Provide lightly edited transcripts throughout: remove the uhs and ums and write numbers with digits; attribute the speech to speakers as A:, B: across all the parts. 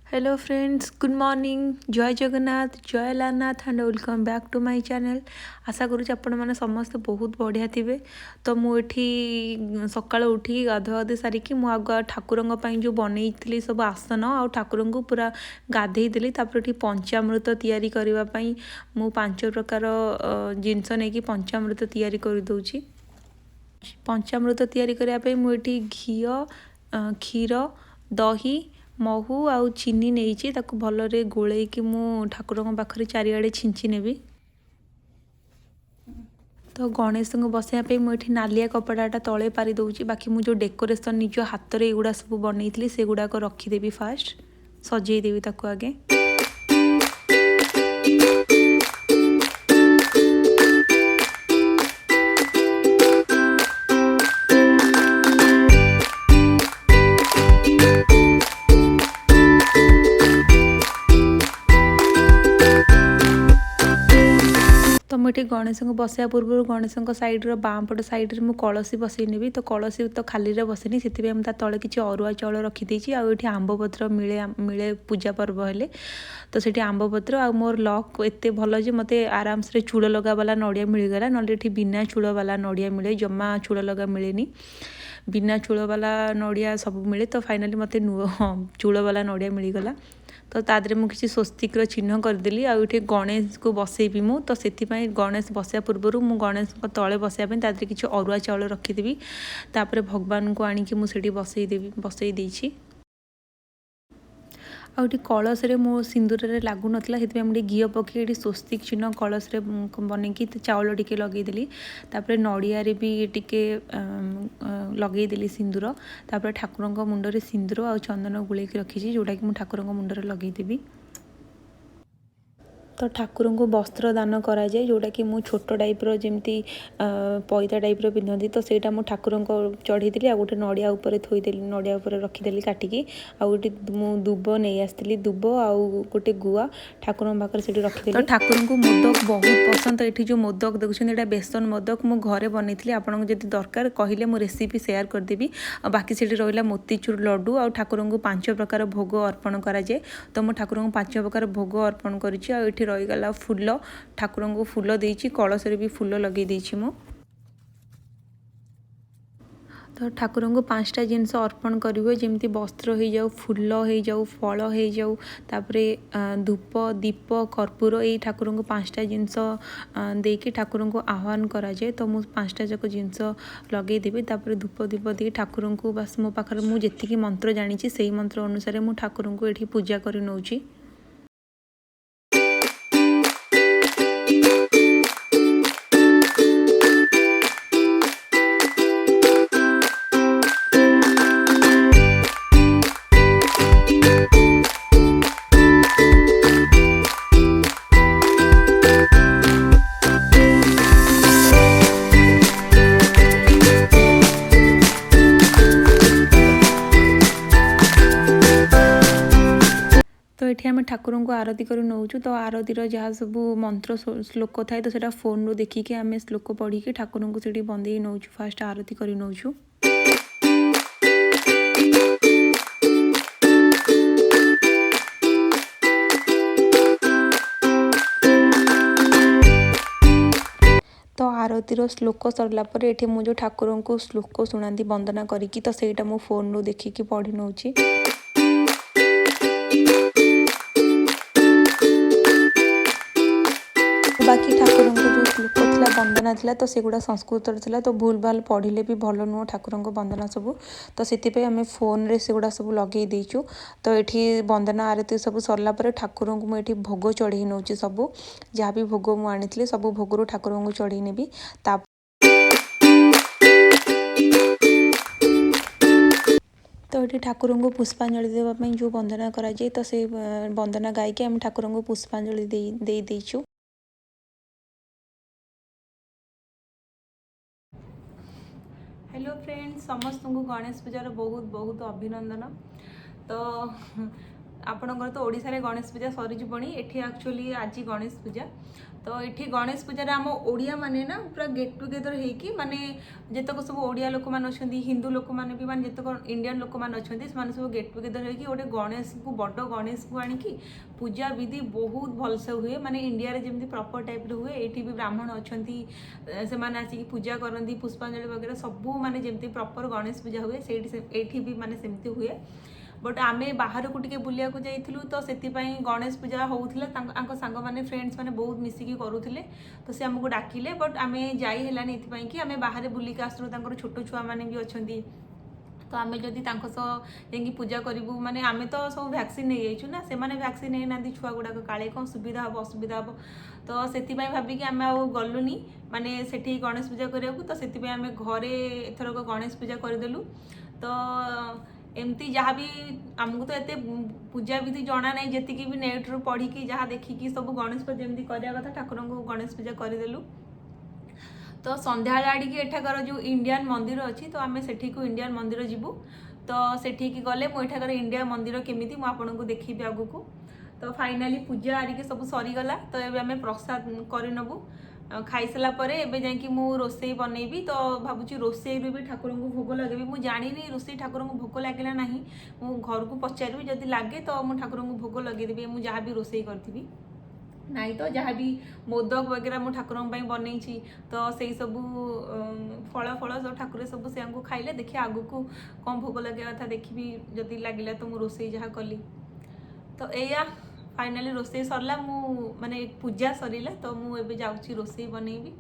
A: Hello friends, good morning, जय जगन्नाथ, जय Lalnath and welcome back to my channel. आशा करूँ आपण मैंने समस्त बहुत बढ़िया थे। तो मुझे सका उठी गाधुआधी सारिकी आग ठाकुर जो बनई सब आसन आ ठाकुर को पूरा गाधे देली। पंचामृत तैयारी करने मु 5 प्रकार जिनस नहीं पंचामृत तैयारी कर दूची। पंचामृत तैयारी करने मुझे घी, क्षीर, दही, महू आउ चीनी नहीं भलरे गोलैकी मु ठाकुर पाखे चारिआडे छिंची नेबी। तो गणेश को बसैया मुझे नालिया कपड़ाटा तले पारि दूची। बाकी मुझे डेकोरेशन निज हाथ में युड़ा सब बनई से गुड़ाक रखीदेवी, फास्ट सजेदेवी ताको आगे। तो मुझे गणेश को बसया पूर्व गणेश सैड्र बाँपट सैड्रे मुझे कलसी बसई नेबी। तो कलसी तो खाली बसनी से तले किसी अरुआ चाउल रखीदे। आठ आंबपत्र मिले मिले पूजा पर्व हेले। तो से आंबपत्र आ मोर लक एत भल जे मत आराम से चूड़ लगा वाला नड़िया मिलगला। ना बिना चूड़ वाला नड़िया मिले, जमा चूड़ लगा मिले, बिना चूड़ वाला नड़िया सब मिले। तो फाइनाली मत चूड़ वाला नड़िया मिलगला। तो तादरे मुझे किसी स्वस्तिकर चिन्ह करदेली। आउे गणेश को बसैबी मु। तो से गणेश बसया पूर्व मु गणेश तले बसैया तादरे किसी अरुआ चाउल रखीदेवी। तापर भगवान को आणिकी मुझे बसई देछि। आउटी कलश मो सिंदूर लागू नाला से मुझे घी पकई स्वस्तिक चिन्ह कलश बनईकी चाउल टिके लगेदेली। तापर नड़िया भी टिके लगेदेली सिंदूर। तापर ठाकुर मुंडरे सिंदूर आ चंदन गुलेकी रखी जोटा कि ठाकुर मुंडरे लगेदेवी। तो ठाकुर को वस्त्र दान कराए जोटा कि मु छोट टाइप्र जमी पैता टाइप्र पिंधती। तो ସେଇଟା ମୁଁ ଠାକୁରଙ୍କ ଚଢ଼େଇଥିଲି। ଆଉ ଗୋଟେ ନଡ଼ିଆ ଉପରେ ଥୋଇଦେଲି, ନଡ଼ିଆ ଉପରେ ରଖିଦେଲି କାଟିକି। ଆଉ ଗୋଟେ ମୁଁ ଦୁବ ନେଇ ଆସିଥିଲି, ଦୁବ ଆଉ ଗୋଟେ ଗୁଆ ଠାକୁରଙ୍କ ପାଖରେ ସେଠି ରଖିଦେଲି। ତ ଠାକୁରଙ୍କୁ ମୋଦକ ବହୁତ ପସନ୍ଦ। ଏଠି ଯେଉଁ ମୋଦକ ଦେଖୁଛନ୍ତି ଏଇଟା ବେସନ ମୋଦକ ମୁଁ ଘରେ ବନେଇଥିଲି। ଆପଣଙ୍କୁ ଯଦି ଦରକାର କହିଲେ ମୁଁ ରେସିପି ସେୟାର କରିଦେବି। ଆଉ ବାକି ସେଠି ରହିଲା ମୋତିଚୁର ଲଡ଼ୁ ଆଉ ଠାକୁରଙ୍କୁ 5 ପ୍ରକାର ଭୋଗ ଅର୍ପଣ କରାଯାଏ। ତ ମୁଁ ଠାକୁରଙ୍କୁ 5 ପ୍ରକାର ଭୋଗ ଅର୍ପଣ କରିଛି। ଆଉ ଏଠି रहीगला फूल, ठाकुर को फूल देछि, कलश भी फूल लगे देछि मु। तो ठाकुर को 5टा जिनस अर्पण करेंगे जमी वस्त्र हो जाऊ, फूल हो जाऊ, फल हो जाऊ, तापर धूप, दीप, कर्पूर, ये ठाकुर को 5टा जिनस देकी ठाकुर को आह्वान कराए। तो मुझे 5टा जाक जिनस लगेदेवी। तापर धूप दीप दे ठाकुर को बस मो पाखर मुझे मंत्र जानी से मंत्र अनुसार मुझे ठाकुर को ये पूजा कर नौची। तो ये आम ठाकुर को आरती कर नौचु। तो आरतीर जहाँ सब मंत्र श्लोक थाए तो सेटा फोन रू देखिए आम श्लोक पढ़ी ठाकुर को सीठी बंदे नौचु, फास्ट आरती कर नौचु। तो आरतीर श्लोक सरला पर ये मुझे ठाकुर को श्लोक शुणाती वंदना करी। तो सहीटा मो फोन रू देखिकी पढ़ी नौची। बाकी ठाकुर को जो श्लोक था वंदना थिला तो सेगुड़ा संस्कृत थिला। तो भूल भाल पढ़ले भी भल नुह ठाकुर को वंदना सब। तो से आम फोन रे सेगुड़ा सब लगे देचु। तो ये वंदना आरती सब सरला पर ठाकुर को मुझे भोग चढ़े नौची। सब जहाँ भी भोग मुझे आनी सब भोग रू ठाकुर को चढ़े नेबी। तो ये ठाकुर को पुष्पांजलि देवाई जो वंदना कराए तो से वंदना गायकी आम ठाकुर को पुष्पांजलि दे देचु। हेलो फ्रेंड्स, समस्त को गणेश पूजार बहुत बहुत अभिनंदन। तो आपणकर तो ओडिशा रे गणेश पूजा सरी जीवनी एठी एक्चुअली आज गणेश पूजा तो एठी गणेश पूजा आम ओडिया माने ना पूरा गेट टुगेदर होइकी माने जेतक सब ओडिया लोक मान अछंती हिंदू लोक मान भी माने जेतक इंडियन लोक मान अछंती से माने सब गेट टुगेदर होइकी गोटे गणेश को बड़ गणेश को आनिकी पूजा विधि बहुत भलसे हुए माने इंडिया रे जेमती प्रॉपर टाइप रे हुए एठी भी ब्राह्मण अछंती से माने आसी पूजा करंती पुष्पांजलि वगैरह सब माने जेमती प्रॉपर गणेश पूजा हुए सेठी एठी भी माने सेमती हुए बट आमे बाहर को टिके बुलिया को जाइथिलु तो सेतिपाई गणेश पूजा होउथिला तांको सांग माने फ्रेंड्स माने बहुत मिसिकी करूथिले तो से हमको डाकिले बट आमे जाई हेलानी एतिपाई कि आमे बाहर बुलिक आसलु तांकर छोट छुआ माने भी अछंती तो आमे जदि तांको सह जेंगी पूजा करिवु माने आमे तो सब वैक्सीन नै जाइछु ना से माने वैक्सीन नै नांदी छुआ गुडा को काळे कोन सुविधा हो असुविधा हो तो सेतिपाई भाबी कि आमे आ गलुनी माने सेठी गणेश पूजा करियाकू तो सेतिपाई आमे घरे एथरक गणेश पूजा करदेलु तो एमती जहाँ भी आमको तो एते पूजा विधि जना ना जी भी नेट रू पढ़ी जहाँ देखिकी सब गणेश पूजा जमी करा कथा ठाकुर को गणेश पूजा करदेलु तो संध्या आड़ी एठाकर जो इंडियन मंदिर अच्छी तो आम सेठी को इंडियन मंदिर जीवु तो सेठी की गले मुठाकर इंडिया मंदिर केमी मुझे आपको देखी आगु को तो फाइनाली पूजा आरिके सब सरीगला तो ये आम प्रसाद करनबु खाई सारा पर एबे जाकि मु रोसई बनैबी तो भावुची रोसई भी ठाकुर को भोग लगे मुझे जानी रोसई ठाकुर को भोग लगे ना मु घर को पचारि जदि लगे तो मुझे ठाकुर को भोग लगेदेवी मुझे जहाँ भी रोसई करी नाई तो जहाँ भी मोदक वगैरह मु ठाकुर बनई तो से सब फल फल सब ठाकुर सब से खाइले देखिए आगु को कौन भोग लगे कथा देखी जदि लगे तो मु रोसई जहाँ कली तो या फाइनाली रोसई सरला मु माने पूजा सरीला तो मु एबे जाउची रोसई बनैबी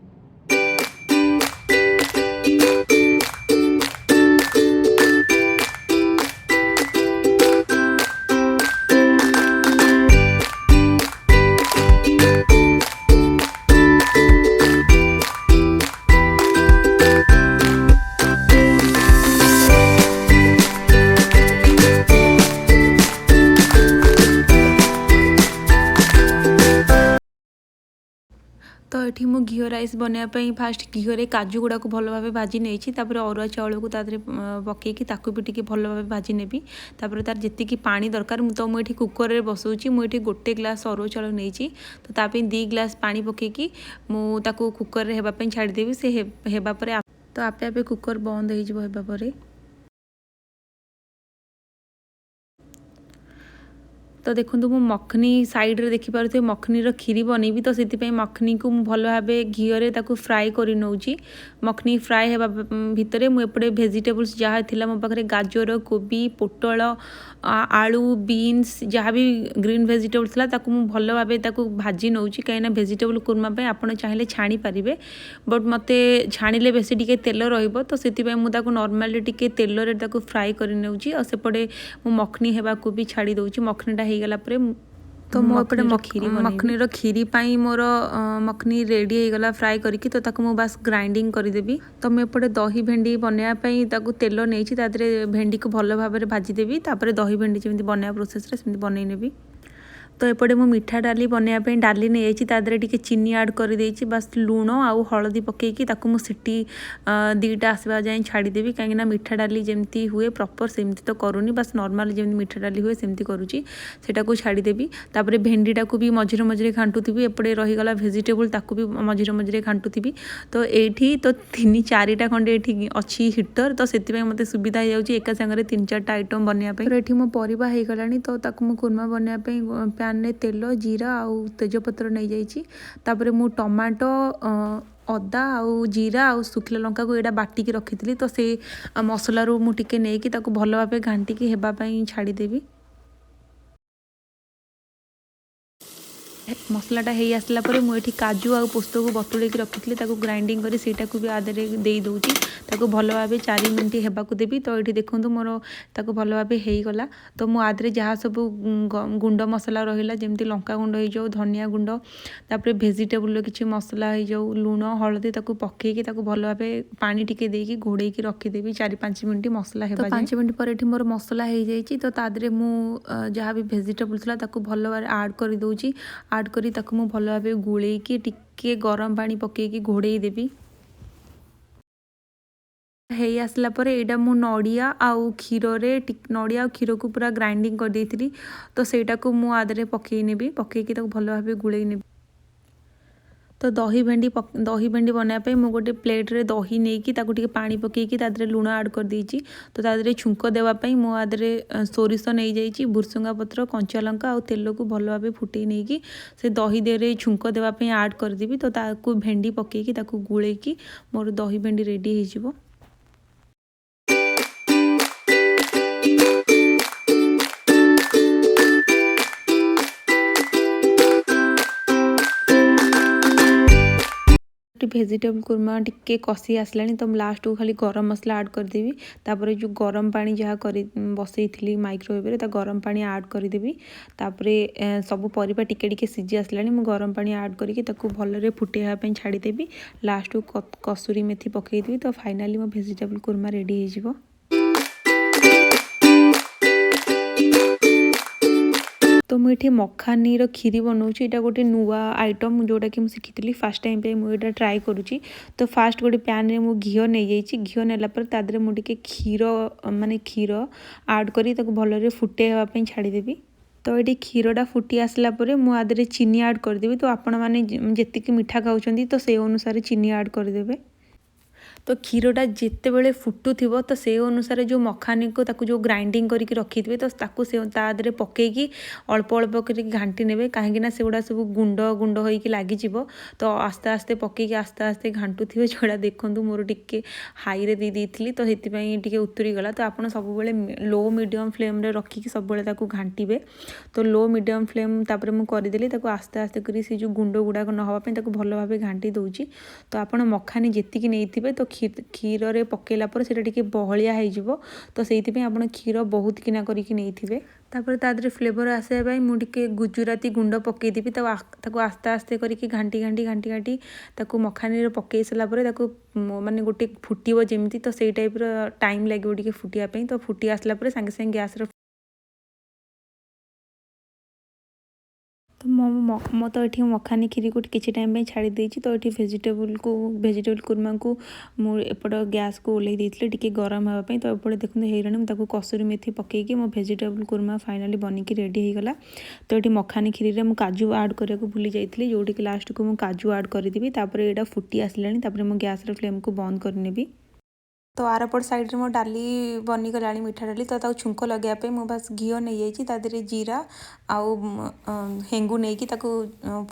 A: तो ये मु घी राइस बनवाई फास्ट घी काजू गुड़ा को भल भाव भाजी नहीं अरुआ चाउल को तादरे पकईकी ताकू भी टी भल भाव भाजी नेबी तार तार जी पानी दरकार तो मुझे कुकर में बसाऊँगी मुझे गोटे ग्लास अरुआ चाउल नहीं तो ताप 2 ग्लास पानी पकईकी मुझे कुकर में होगापी छाड़देवी से होगापर तो आपे आपे कुकर बंद हो तो देखो मु मखनी साइड रे देखि पारुथे मखनी रो खीरी बनैबी तो सेति मखनी को भल भाव घी ताकू फ्राए कर नौची मखनी फ्राए हेबा भितरे मु एपटे भेजिटेबल्स जहाँ थिला मो पाखरे गाजर कोबी पोटल आलू बीन्स जहाँ भी ग्रीन भेजिटेबल थिला ताकू मु भल भाव ताकू भाजी नौची कहीं भेजिटेबल कुरमा पे आपण चाहिए छाणी पारिबे बट मते छाणीले बेसी टिके तेल रहिबो तो सेति मु ताकू नॉर्मली टिके तेल रे ताकू फ्राए कर नौची और सेपटे मु मखनी हेबा को भी छाड़ी दउची मखनीटा गला तो मोपटे मखनी रो खीरी पाई मोर मखनी रेडी हो गला फ्राए करके तो ताको मु बस ग्राइंडिंग करदेवी तो मुझे दही भेंडी बनवाई तेल नहीं भेंडी को भल भाव में भाजीदेवी दही भेंडी जमी बनवा प्रोसेस रे बनई नेबी तो एपटे मु मीठा डाली बनवाई डाली नहीं जाइए टी चीनी आड कर देछि बस लुण आउ हलदी पकईकी मु सिटी 2टा आसवा जाए छाड़देवी कहीं मीठा डाली जमती हुए प्रॉपर सेमती तो करूनी बस नॉर्मल जमी मीठा डाली हुए सेमती करुँची सेटा को छाड़देवी तापर भेंडीटा को भी मझिरे मझिरे घांटुथी एपटे रहीगला भेजिटेबल ताकू भी मझिरे मझिरे घांटुथी तो ये तो 3-4टा खंडे ये अच्छी हिटर तो से मत सुविधा हो जाए एका सागर 3-4टा आइटम बनवाई तो ये मो परिबा हो गलानी तो ताकू कुरमा बनवाई पैन में तेल जीरा आउ तेजपत्र नहीं जाइए तापर मु टमाटो अदा आउ जीरा आउ सुखला लंका को एटा बाटिकी रखी तो से मसला रू मु टिके नेकी ताकू भल भाव घांटिकी हेबापई छाड़देवी मसलाटा हो आसला मुझे काजू आ पोस्त को बतुले रखी ग्राइंडिंग करी सेटा को भी आदरे दे दूची ताको भल भाव 4 मिनट हेबाकू देवी तो ये देखो मोर ताको भल भाव होगला तो मु आदरे जहाँ सब गुंड मसला रहा जमी लंका गुंड हो जाऊ धनिया गुंड तापर भेजिटेबल किसी मसला हो जाऊ लुण हलदी ताको पकईकी भल भाव पानी टिके देकी घोड़ेकी रखीदेवी 4-5 मिनट मसला है 5 मिनट पर मोर मसला हो जाए तो तादरे मु जहाँ भी भेजिटेबल था भल भाव आड कर दूची आड करी ताकू मु भल भाव गुलेकी टिके गरम पानी पकईकी घोड़े देवी। ହେଇ ଆସିଲା ପରେ ଏଇଟା ମୁଁ ନଡ଼ିଆ ଆଉ କ୍ଷୀରରେ ନଡ଼ିଆ ଆଉ କ୍ଷୀରକୁ ପୁରା ଗ୍ରାଇଣ୍ଡିଙ୍ଗ କରିଦେଇଥିଲି। ତ ସେଇଟାକୁ ମୁଁ ଆ ଦେହରେ ପକେଇ ନେବି, ପକେଇକି ତାକୁ ଭଲ ଭାବେ ଗୋଳେଇ ନେବି। ତ ଦହି ଭେଣ୍ଡି ବନାଇବା ପାଇଁ ମୁଁ ଗୋଟେ ପ୍ଲେଟ୍ରେ ଦହି ନେଇକି ତାକୁ ଟିକେ ପାଣି ପକେଇକି ତା ଦେହରେ ଲୁଣ ଆଡ଼୍ କରିଦେଇଛି। ତ ତା ଦେହରେ ଛୁଙ୍କ ଦେବା ପାଇଁ ମୁଁ ଆ ଦେହରେ ସୋରିଷ ନେଇଯାଇଛି, ଭୃସଙ୍ଗା ପତ୍ର, କଞ୍ଚା ଲଙ୍କା ଆଉ ତେଲକୁ ଭଲ ଭାବେ ଫୁଟେଇ ନେଇକି ସେ ଦହି ଦେହରେ ଛୁଙ୍କ ଦେବା ପାଇଁ ଆଡ଼୍ କରିଦେବି। ତ ତାକୁ ଭେଣ୍ଡି ପକେଇକି ତାକୁ ଗୋଳେଇକି ମୋର ଦହି ଭେଣ୍ଡି ରେଡ଼ି ହେଇଯିବ। ଭେଜିଟେବୁଲ କୁର୍ମା ଟିକେ କଷି ଆସିଲାଣି ତ ମୁଁ ଲାଷ୍ଟକୁ ଖାଲି ଗରମ ମସଲା ଆଡ଼୍ କରିଦେବି। ତାପରେ ଯେଉଁ ଗରମ ପାଣି ଯାହା ବସେଇଥିଲି ମାଇକ୍ରୋୱେଭରେ ତା ଗରମ ପାଣି ଆଡ଼୍ କରିଦେବି। ତାପରେ ସବୁ ପରିବା ଟିକେ ଟିକେ ସିଝି ଆସିଲାଣି, ମୁଁ ଗରମ ପାଣି ଆଡ଼୍ କରିକି ତାକୁ ଭଲରେ ଫୁଟେଇବା ପାଇଁ ଛାଡ଼ିଦେବି। ଲାଷ୍ଟକୁ କସୁରୀ ମେଥି ପକେଇଦେବି। ତ ଫାଇନାଲି ମୋ ଭେଜିଟେବୁଲ କୁର୍ମା ରେଡ଼ି ହେଇଯିବ। ତ ମୁଁ ଏଠି ମଖାନିର କ୍ଷୀରି ବନାଉଛି। ଏଇଟା ଗୋଟେ ନୂଆ ଆଇଟମ୍ ଯେଉଁଟାକି ମୁଁ ଶିଖିଥିଲି, ଫାର୍ଷ୍ଟ ଟାଇମ୍ ପାଇଁ ମୁଁ ଏଇଟା ଟ୍ରାଏ କରୁଛି। ତ ଫାର୍ଷ୍ଟ ଗୋଟେ ପ୍ୟାନ୍ରେ ମୁଁ ଘିଅ ନେଇଯାଇଛି। ଘିଅ ନେଲା ପରେ ତା ଦେହରେ ମୁଁ ଟିକେ କ୍ଷୀର ଆଡ଼୍ କରି ତାକୁ ଭଲରେ ଫୁଟେଇବା ପାଇଁ ଛାଡ଼ିଦେବି। ତ ଏଠି କ୍ଷୀରଟା ଫୁଟି ଆସିଲା ପରେ ମୁଁ ଆ ଦେହରେ ଚିନି ଆଡ଼୍ କରିଦେବି। ତ ଆପଣମାନେ ଯେତିକି ମିଠା ଖାଉଛନ୍ତି ତ ସେଇ ଅନୁସାରେ ଚିନି ଆଡ଼୍ କରିଦେବେ। ତ କ୍ଷୀରଟା ଯେତେବେଳେ ଫୁଟୁଥିବ ତ ସେଇ ଅନୁସାରେ ଯେଉଁ ମଖାନିକୁ ତାକୁ ଯେଉଁ ଗ୍ରାଇଣ୍ଡିଙ୍ଗ କରିକି ରଖିଥିବେ ତ ତାକୁ ତା ଦେହରେ ପକେଇକି ଅଳ୍ପ ଅଳ୍ପ କରିକି ଘାଣ୍ଟି ନେବେ, କାହିଁକିନା ସେଗୁଡ଼ା ସବୁ ଗୁଣ୍ଡ ଗୁଣ୍ଡ ହୋଇକି ଲାଗିଯିବ। ତ ଆସ୍ତେ ଆସ୍ତେ ପକେଇକି ଆସ୍ତେ ଆସ୍ତେ ଘାଣ୍ଟୁଥିବେ। ଯେଉଁଟା ଦେଖନ୍ତୁ ମୋର ଟିକେ ହାଇରେ ଦେଇଥିଲି ତ ସେଥିପାଇଁ ଟିକେ ଉତୁରିଗଲା। ତ ଆପଣ ସବୁବେଳେ ଲୋ ମିଡ଼ିୟମ୍ ଫ୍ଲେମ୍ରେ ରଖିକି ସବୁବେଳେ ତାକୁ ଘାଣ୍ଟିବେ। ତ ଲୋ ମିଡ଼ିୟମ୍ ଫ୍ଲେମ୍ ତାପରେ ମୁଁ କରିଦେଲି। ତାକୁ ଆସ୍ତେ ଆସ୍ତେ କରି ସେ ଯେଉଁ ଗୁଣ୍ଡ ଗୁଡ଼ାକ ନ ହେବା ପାଇଁ ତାକୁ ଭଲ ଭାବେ ଘାଣ୍ଟି ଦେଉଛି। ତ ଆପଣ ମଖାନି ଯେତିକି ନେଇଥିବେ ତ କ୍ଷୀରରେ ପକେଇଲା ପରେ ସେଇଟା ଟିକେ ବହଳିଆ ହେଇଯିବ। ତ ସେଇଥିପାଇଁ ଆପଣ କ୍ଷୀର ବହୁତ କିନା କରିକି ନେଇଥିବେ। ତାପରେ ତା ଦେହରେ ଫ୍ଲେଭର ଆସିବା ପାଇଁ ମୁଁ ଟିକେ ଗୁଜୁରାତି ଗୁଣ୍ଡ ପକେଇଦେବି। ତାକୁ ଆସ୍ତେ ଆସ୍ତେ କରିକି ଘାଣ୍ଟି ତାକୁ ମଖାନିରେ ପକେଇ ସାରିଲା ପରେ ତାକୁ ମାନେ ଗୋଟେ ଫୁଟିବ ଯେମିତି, ତ ସେଇ ଟାଇପ୍ର ଟାଇମ୍ ଲାଗିବ ଟିକେ ଫୁଟିବା ପାଇଁ। ତ ଫୁଟି ଆସିଲା ପରେ ସାଙ୍ଗେ ସାଙ୍ଗେ ଗ୍ୟାସ୍ର ମୁଁ ତ ଏଠି ମଖାନି କ୍ଷୀରିକୁ କିଛି ଟାଇମ୍ ପାଇଁ ଛାଡ଼ି ଦେଇଛି। ତ ଏଠି ଭେଜିଟେବୁଲ କୁର୍ମାକୁ ମୁଁ ଏପଟ ଗ୍ୟାସ୍କୁ ଓହ୍ଲେଇ ଦେଇଥିଲି ଟିକେ ଗରମ ହେବା ପାଇଁ। ତ ଏପଟେ ଦେଖନ୍ତୁ ହେଇଗଲାଣି। ମୁଁ ତାକୁ କସୁରୀ ମେଥି ପକେଇକି ମୋ ଭେଜିଟେବୁଲ କୁର୍ମା ଫାଇନାଲି ବନିକି ରେଡ଼ି ହେଇଗଲା। ତ ଏଠି ମଖାନି କ୍ଷୀରିରେ ମୁଁ କାଜୁ ଆଡ଼୍ କରିବାକୁ ଭୁଲି ଯାଇଥିଲି, ଯେଉଁଠିକି ଲାଷ୍ଟକୁ ମୁଁ କାଜୁ ଆଡ଼୍ କରିଦେବି। ତାପରେ ଏଇଟା ଫୁଟି ଆସିଲାଣି। ତାପରେ ମୁଁ ଗ୍ୟାସ୍ର ଫ୍ଲେମ୍କୁ ବନ୍ଦ କରିନେବି। ତ ଆରପଟ ସାଇଡ଼୍ରେ ମୋ ଡାଲି ବନିଗଲାଣି, ମିଠା ଡାଲି। ତ ତାକୁ ଛୁଙ୍କ ଲଗାଇବା ପାଇଁ ମୁଁ ବାସ୍ ଘିଅ ନେଇଯାଇଛି, ତା ଦେହରେ ଜିରା ଆଉ ହେଙ୍ଗୁ ନେଇକି ତାକୁ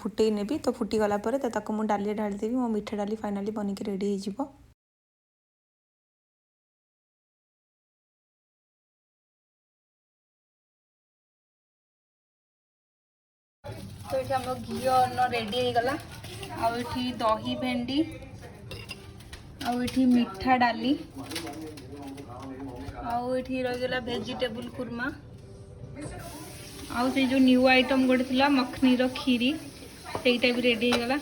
A: ଫୁଟେଇ ନେବି। ତ ଫୁଟିଗଲା ପରେ ତାକୁ ମୁଁ ଡାଲିରେ ଢାଳିଦେବି। ମୋ ମିଠା ଡାଲି ଫାଇନାଲି ବନିକି ରେଡ଼ି ହେଇଯିବ। ତ ଏଠି ଆମର ଘିଅ ଅନ୍ନ ରେଡ଼ି ହେଇଗଲା। ଆଉ ଏଠି ଦହି ଭେଣ୍ଡି, ଆଉ ଏଠି ମିଠା ଡାଲି, ଆଉ ଏଠି ରହିଗଲା ଭେଜିଟେବୁଲ କୁର୍ମା, ଆଉ ସେ ଯେଉଁ ନ୍ୟୁ ଆଇଟମ୍ ଗୋଟେ ଥିଲା ମଖନିର କ୍ଷୀରି, ସେଇଟା ବି ରେଡ଼ି ହେଇଗଲା।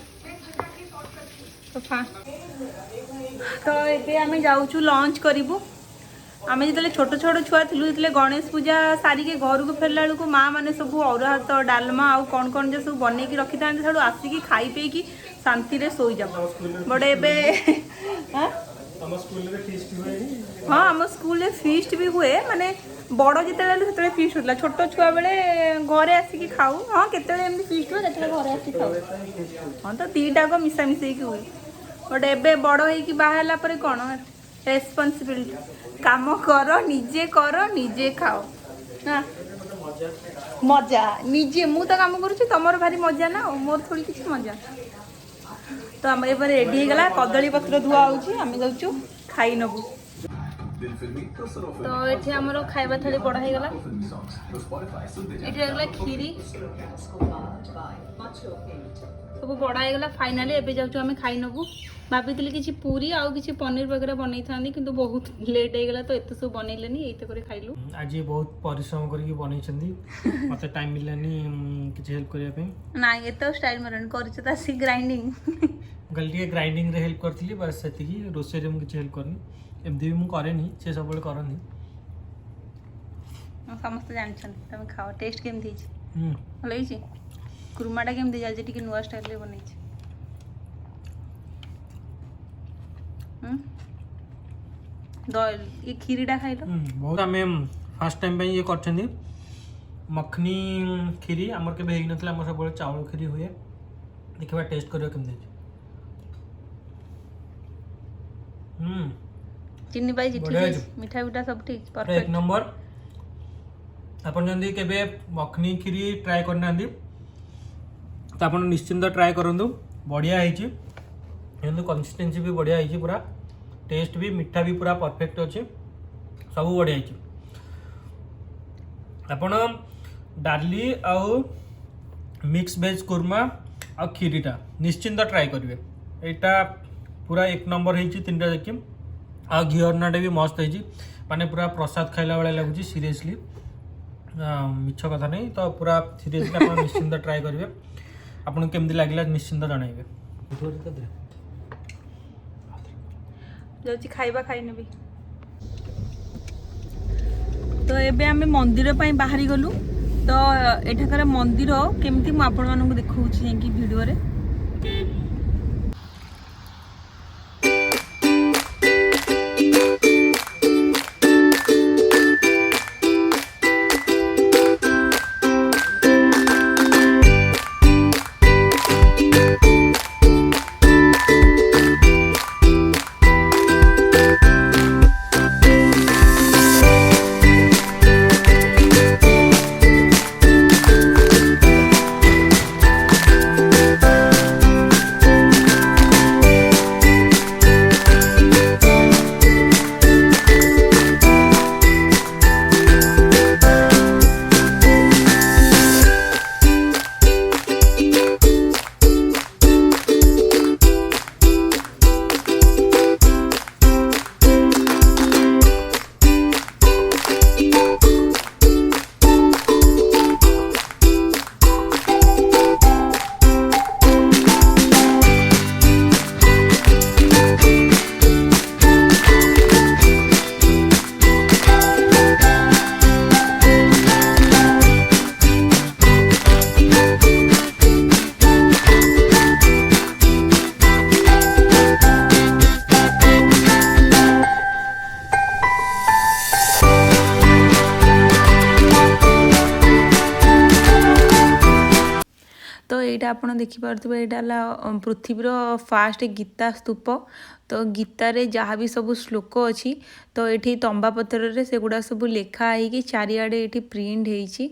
A: ତ ଏବେ ଆମେ ଯାଉଛୁ ଲଞ୍ଚ କରିବୁ। ଆମେ ଯେତେବେଳେ ଛୋଟ ଛୋଟ ଛୁଆ ଥିଲୁ, ଯେତେବେଳେ ଗଣେଶ ପୂଜା ସାରିକି ଘରକୁ ଫେରିଲା ବେଳକୁ ମାଆ ମାନେ ସବୁ ଅରୁଆ ଭାତ, ଡାଲମା ଆଉ କ'ଣ ଯେ ସବୁ ବନେଇକି ରଖିଥାନ୍ତି, ସେଠୁ ଆସିକି ଖାଇ ପିଇକି ଶାନ୍ତିରେ ଶୋଇଯାଉ। ବଟ୍ ଏବେ ହଁ, ଆମ ସ୍କୁଲରେ ଫିଷ୍ଟ ବି ହୁଏ। ମାନେ ବଡ଼ ଯେତେବେଳେ ହେଲୁ ସେତେବେଳେ ଫିଷ୍ଟ ହେଉଥିଲା। ଛୋଟ ଛୁଆ ବେଳେ ଘରେ ଆସିକି ଖାଉ। ହଁ, କେତେବେଳେ ଏମିତି ଫିଷ୍ଟ ହୁଏ, କେତେବେଳେ ଘରେ ଆସିକି ଖାଉ। ହଁ, ତ ଦୁଇଟାକ ମିଶାମିଶି ହେଇକି ହୁଏ। ବଟ୍ ଏବେ ବଡ଼ ହେଇକି ବାହା ହେଲା ପରେ କ'ଣ ରେସ୍ପନ୍ସିବିଲିଟି, କାମ କର, ନିଜେ ଖାଅ ନା। ମଜା ନିଜେ, ମୁଁ ତ କାମ କରୁଛି, ତମର ଭାରି ମଜା ନା, ମୋର ଥୋଡ଼ି କିଛି ମଜା। ତ ଆମର ଏବେ ରେଡ଼ି ହେଇଗଲା, କଦଳୀ ପତ୍ର ଧୁଆ ହେଉଛି, ଆମେ ଯାଉଛୁ ଖାଇ ନେବୁ। ତ ଏଠି ଆମର ଖାଇବା ଥାଳି ବଡ଼ ହେଇଗଲା। ଏଠି ରହିଗଲା କ୍ଷୀରି, ସବୁ ବଡ଼ ହେଇଗଲା। ଫାଇନାଲି ଏବେ ଯାଉଛୁ ଆମେ ଖାଇ ନେବୁ। ଭାବିଥିଲି କିଛି ପୁରୀ ଆଉ କିଛି ପନିର ବଗେରା ବନେଇଥାନ୍ତି, କିନ୍ତୁ ବହୁତ ଲେଟ୍ ହେଇଗଲା ତ ଏତେ ସବୁ ବନେଇଲେନି, ଏଇତ କରି ଖାଇଲୁ।
B: ଆଜି ବହୁତ ପରିଶ୍ରମ କରିକି ବନେଇଛନ୍ତି, ମୋତେ ଟାଇମ୍ ମିଳିଲାନି କିଛି ହେଲ୍ପ କରିବା ପାଇଁ।
A: ନାଇଁ, ଏତେ ଷ୍ଟାଇଲ ମାରନି, କରିଛୁ ତ ଆସି ଗ୍ରାଇଣ୍ଡିଙ୍ଗ।
B: ମୁଁ କାଲି ଟିକେ ଗ୍ରାଇଣ୍ଡିଙ୍ଗରେ ହେଲ୍ପ କରିଥିଲି, ବାସ୍ ସେତିକି। ରୋଷେଇରେ ମୁଁ କିଛି ହେଲ୍ପ କରିନି, ଏମିତି ବି ମୁଁ କରେନି, ସେ ସବୁବେଳେ କରନ୍ତି।
A: ସମସ୍ତେ ଜାଣିଛନ୍ତି, ତମେ ଖାଅ। ଟେଷ୍ଟ କେମିତି ହେଇଛି? ଭଲ ହେଇଛି। କୁର୍ମାଟା କେମିତି ହେଇଛି? ଆଜି ଟିକେ ନୂଆ ଷ୍ଟାଇଲରେ ବନେଇଛି। ये खीरीटा खाइल
B: बहुत आम फास्ट टाइम ये कर मखनी खीरी आमर के नथिला आम सब चावल खीरी हुए देखा टेस्ट करियो केमती
A: चीनी पाई ठीक मीठा बीठा सब ठीक
B: एक
A: परफेक्ट
B: नंबर आपन जंदी केबे मखनी खीरी ट्राई करना तो आप निश्चिंत ट्राई करूँ बढ़िया है कंसिस्टेंसी भी बढ़िया है पूरा टेस्ट भी मीठा भी पूरा परफेक्ट अच्छे सब बढ़िया है आपन डाली आउ मिक्स वेज कुर्मा आ खीरीटा निश्चिंत ट्राई करेंगे यहाँ पूरा एक नंबर है तीन टा देखिए आ घी अर्नाटा भी मस्त है माने पूरा प्रसाद खाइला वाला लगुच सीरियसली मिछ कथा नहीं तो पूरा सीरियसली आप निश्चिंत ट्राई करेंगे आपको केमती लगे निश्चिंत जनइबे
A: जाऊँ खाइबा खाई नेबी तो एबे आमे मंदिर पाई बाहरी गलु तो एठाकर मंदिर केमती मु आपण मानकु देखौछि जेंकी वीडियो रे तो यहाँ आप देखिपे यहाँ पृथ्वीर फास्ट गीता स्तूप तो गीतार जहाँ भी सब श्लोक अच्छी तो ये तंबा पत्थर से गुड़ा सब लिखाई कि चारिआडे ये प्रिंट होती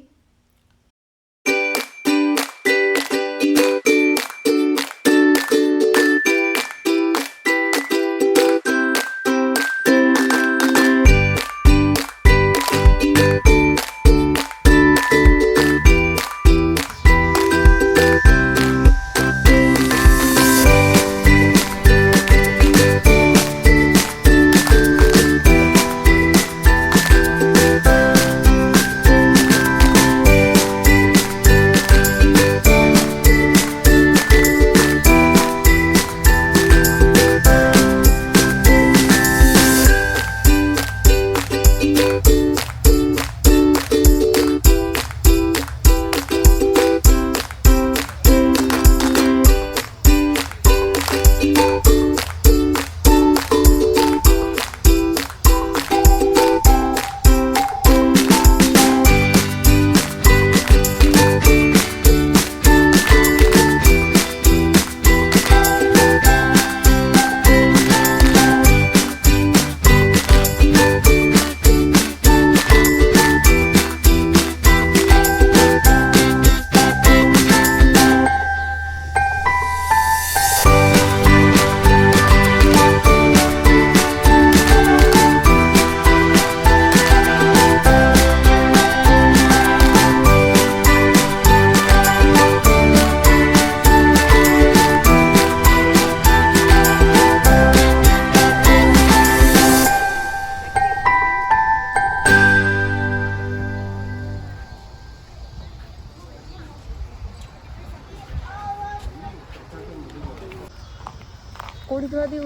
A: कोड़ी धुआ दी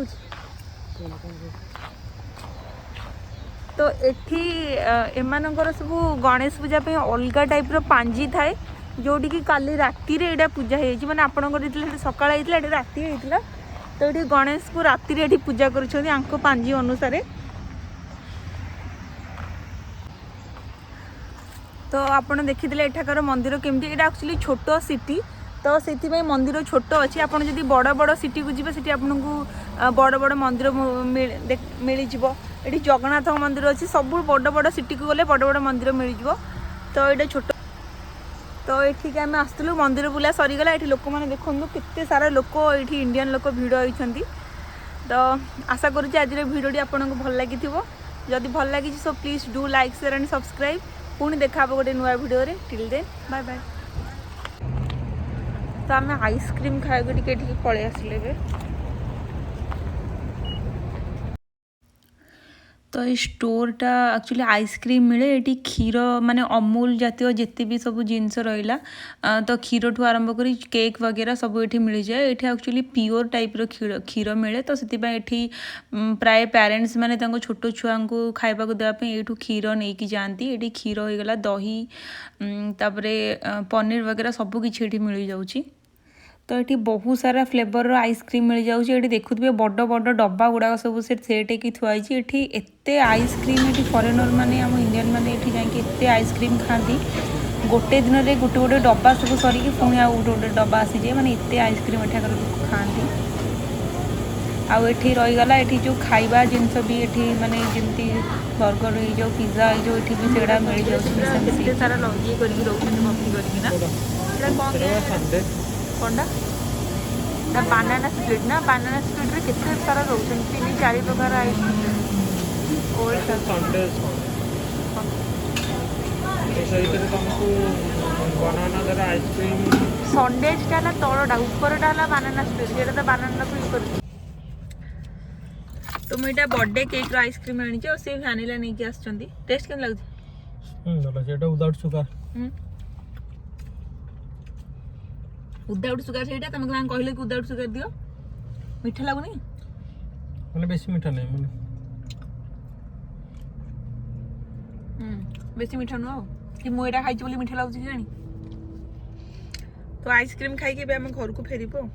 A: तो एठी एमानकर सब गणेश पूजा पे अलग टाइप रो पांजी थाए जोटी कि काली राति रे एडा पूजा हे माने आपनकर सकाळ हेतिला एडा राति हेतिला तो ये गणेश को राति रे पूजा करुछथि आंको पांजी अनुसार तो आपण देखिले एठाकर मंदिर केमती एटा एक्चुअली छोट सिटी तो से मंदिर छोट अच्छी आपड़ जब बड़ बड़ सिटी को जी से आपको बड़ बड़ मंदिर मिल जाव ये जगन्नाथ मंदिर अच्छी सब बड़ बड़ सिटी को गले बड़ बड़ मंदिर मिल जाव तो ये छोट तो ये आम आसलु मंदिर बुला सरीगला ये लोक मैंने देखूँ केते सारा लोक ये इंडियन लोक भिड़ होती तो आशा करुँच आज भिडियोटी आपको भल लगी जदि भल लगी so please do like share and subscribe पुणी देखा गोटे नुआ video till then bye bye. तो आम आइसक्रीम खाए टे पलि आसिले तो ये स्टोरटा एक्चुअली आइसक्रीम मिले ये क्षीर माने अमूल जातीय जिते भी सब जिनस रहा तो क्षीर ठू आरंभ कर केक वगैरह सब ये मिल जाए ये एक्चुअली प्योर टाइप क्षीर मिले तो से प्राय पेरेंट्स माने छोट छुआ को खाइबा देवाई ये क्षीर नहीं कि जाती ये क्षीर हो गला दही तापरे पनीर वगैरह सब किसी मिल जाऊँगी तो ये बहुत सारा फ्लेवर आइसक्रीम मिल जाऊँगी ये देखुए बड़ बड़ डब्बा गुड़ाक सब से सेट होकर थुआई ये एते आइसक्रीम ये फरेनर माने आम इंडियन माने ये जाकि आइसक्रीम खाती गोटे दिन में गोटे गोटे डब्बा सब सरिकी पुणी आ गोटे गोटे डब्बा आसी जाए माने एते आइसक्रीम एठाकर खाती आउ ये रहीगला ये जो खाइबा जिनस भी ये माने जमी बर्गर ये जो पिज्जा ये जो ये भी सेटा मिल जाए सारा ये करके रोकना मम्मी करके कौनटा बानाना स्प्लिट ना बानाना स्प्लिट रे केते सारा रोचन 3-4 प्रकार आइसक्रीम संडेजटा है तलटा उपरटा है बानाना स्प्लिट ये तो बानाना को कर तो मुझे यहाँ बर्थडे केक आइसक्रीम आनी और से भैनिला नहीं कि आसुँच टेस्ट केम लगे
B: विदाउट सुगर
A: विदाउट सुगर से तुम कहले कि विदाउट सुगर दियो मीठा लगुनी
B: माने बेसी मीठा नहीं माने
A: बेसी मीठा नुह कि मुझे खाई मीठा लगुच कि तो आइसक्रीम खाई के घर को फेरबो।